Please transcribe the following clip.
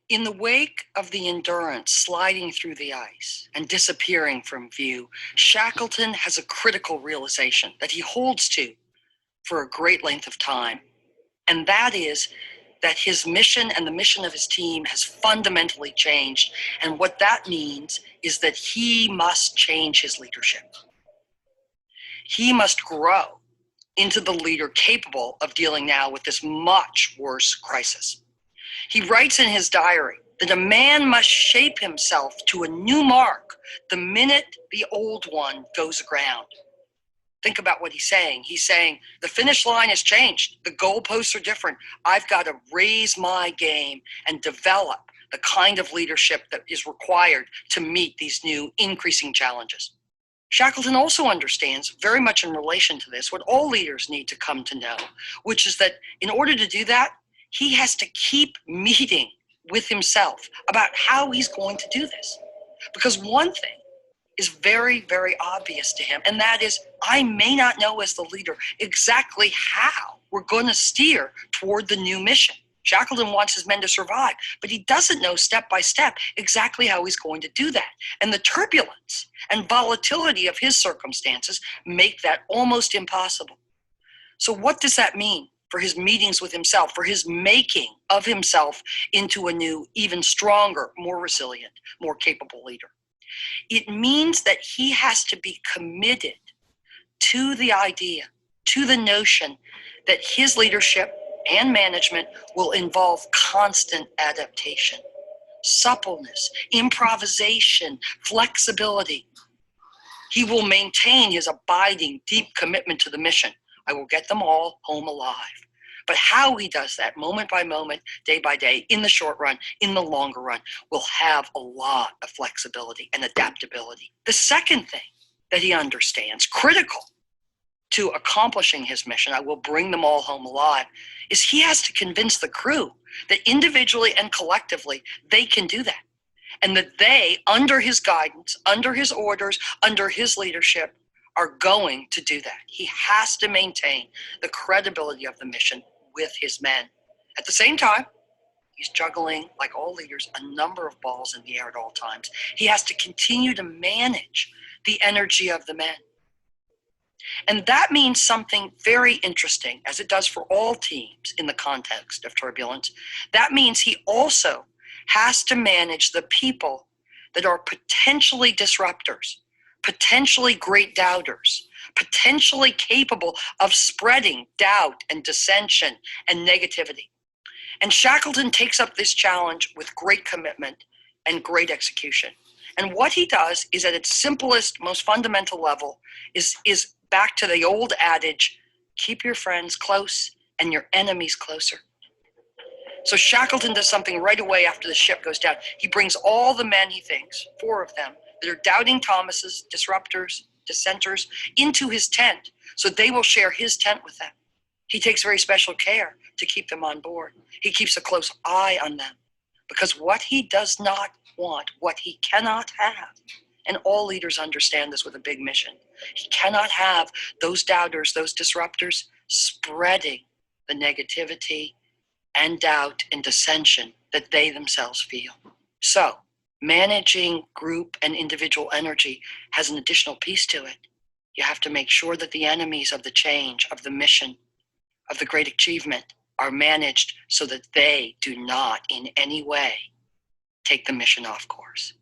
In the wake of the Endurance sliding through the ice and disappearing from view, Shackleton has a critical realization that he holds to for a great length of time. And that is that his mission and the mission of his team has fundamentally changed. And what that means is that he must change his leadership. He must grow into the leader capable of dealing now with this much worse crisis. He writes in his diary that a man must shape himself to a new mark the minute the old one goes aground. Think about what he's saying. He's saying the finish line has changed. The goalposts are different. I've got to raise my game and develop the kind of leadership that is required to meet these new increasing challenges. Shackleton also understands, very much in relation to this, what all leaders need to come to know, which is that in order to do that, he has to keep meeting with himself about how he's going to do this. Because one thing is very, very obvious to him, and that is, I may not know as the leader exactly how we're going to steer toward the new mission. Shackleton wants his men to survive, but he doesn't know step by step exactly how he's going to do that. And the turbulence and volatility of his circumstances make that almost impossible. So what does that mean for his meetings with himself, for his making of himself into a new, even stronger, more resilient, more capable leader? It means that he has to be committed to the idea, to the notion that his leadership and management will involve constant adaptation, suppleness, improvisation, flexibility. He will maintain his abiding, deep commitment to the mission. I will get them all home alive. But how he does that, moment by moment, day by day, in the short run, in the longer run, will have a lot of flexibility and adaptability. The second thing that he understands, critical to accomplishing his mission, I will bring them all home alive, is he has to convince the crew that individually and collectively, they can do that. And that they, under his guidance, under his orders, under his leadership, are going to do that. He has to maintain the credibility of the mission with his men. At the same time, he's juggling, like all leaders, a number of balls in the air at all times. He has to continue to manage the energy of the men. And that means something very interesting, as it does for all teams in the context of turbulence. That means he also has to manage the people that are potentially disruptors, potentially great doubters, potentially capable of spreading doubt and dissension and negativity. And Shackleton takes up this challenge with great commitment and great execution. And what he does is, at its simplest, most fundamental level, is back to the old adage, keep your friends close and your enemies closer. So Shackleton does something right away after the ship goes down. He brings all the men, he thinks, 4 of them, that are doubting Thomases, disruptors, dissenters, into his tent, so they will share his tent with them. He takes very special care to keep them on board. He keeps a close eye on them, because what he does not want, what he cannot have, and all leaders understand this with a big mission, he cannot have those doubters, those disruptors, spreading the negativity and doubt and dissension that they themselves feel. So, managing group and individual energy has an additional piece to it. You have to make sure that the enemies of the change, of the mission, of the great achievement are managed so that they do not in any way take the mission off course.